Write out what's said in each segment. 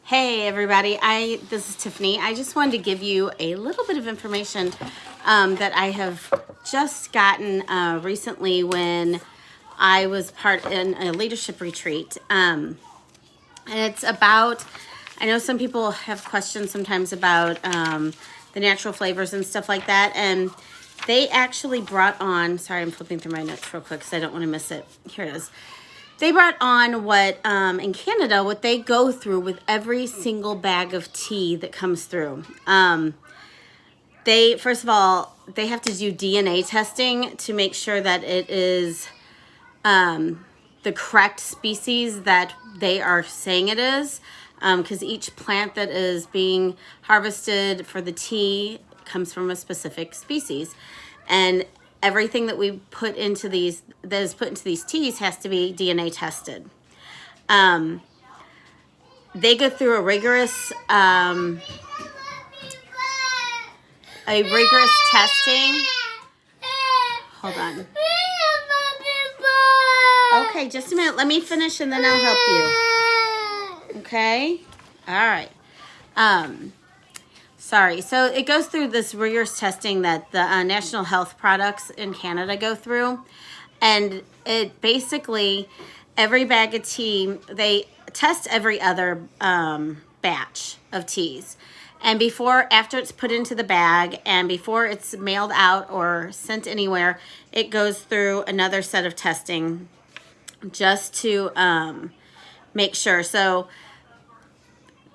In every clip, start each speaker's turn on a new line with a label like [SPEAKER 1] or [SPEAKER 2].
[SPEAKER 1] Hey everybody, this is Tiffany. I just wanted to give you a little bit of information that I have just gotten recently when I was part in a leadership retreat. And it's about, I know some people have questions sometimes about the natural flavors and stuff like that. And they actually brought on, sorry, I'm flipping through my notes real quick because I don't want to miss it. Here it is. They brought on what, in Canada, what they go through with every single bag of tea that comes through. First of all, they have to do DNA testing to make sure that it is the correct species that they are saying it is. Because each plant that is being harvested for the tea comes from a specific species. And everything that we put into these, that is put into these teas, has to be DNA tested. They go through a rigorous testing. Hold on. Okay, just a minute. Let me finish and then I'll help you. Okay? All right. Sorry. So it goes through this rigorous testing that the National Health Products in Canada go through. And it basically, every bag of tea, they test every other batch of teas. And after it's put into the bag and before it's mailed out or sent anywhere, it goes through another set of testing just to make sure. So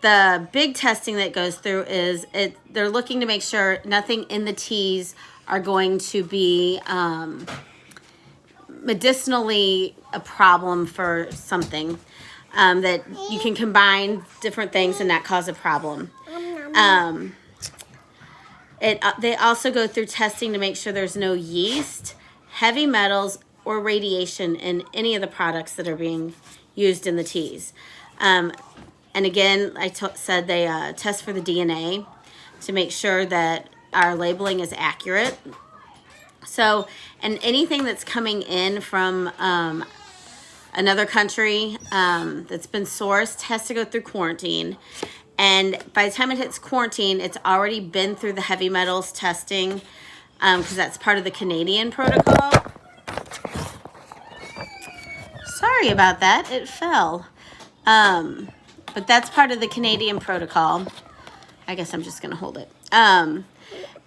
[SPEAKER 1] the big testing that goes through is they're looking to make sure nothing in the teas are going to be medicinally a problem for something, that you can combine different things and not cause a problem. They also go through testing to make sure there's no yeast, heavy metals, or radiation in any of the products that are being used in the teas. And again, I said they test for the DNA to make sure that our labeling is accurate. So, and anything that's coming in from another country that's been sourced has to go through quarantine. And by the time it hits quarantine, it's already been through the heavy metals testing, because that's part of the Canadian protocol. Sorry about that, it fell. But that's part of the Canadian protocol. I guess I'm just going to hold it. And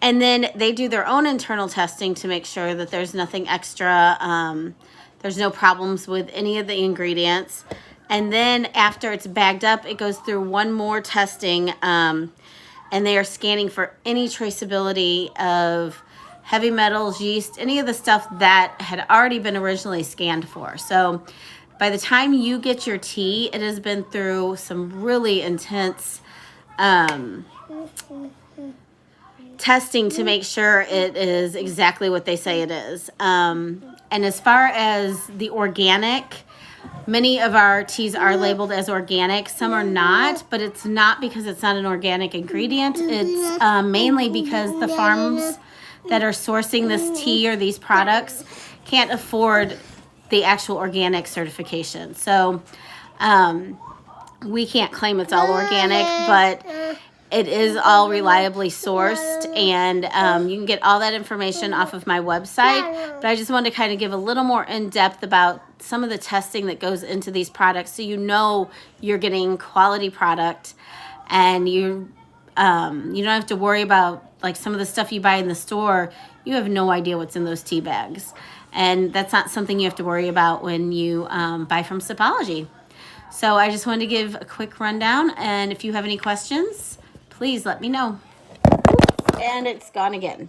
[SPEAKER 1] then they do their own internal testing to make sure that there's nothing extra. There's no problems with any of the ingredients. And then after it's bagged up, it goes through one more testing. And they are scanning for any traceability of heavy metals, yeast, any of the stuff that had already been originally scanned for. So by the time you get your tea, it has been through some really intense testing to make sure it is exactly what they say it is. And as far as the organic, many of our teas are labeled as organic. Some are not, but it's not because it's not an organic ingredient. It's mainly because the farms that are sourcing this tea or these products can't afford the actual organic certification. So we can't claim it's all organic, but it is all reliably sourced, and you can get all that information off of my website. But I just wanted to kind of give a little more in-depth about some of the testing that goes into these products, so you know you're getting quality product, and you don't have to worry about like some of the stuff you buy in the store. You have no idea what's in those tea bags. And that's not something you have to worry about when you buy from Sipology. So I just wanted to give a quick rundown. And if you have any questions, please let me know. And it's gone again.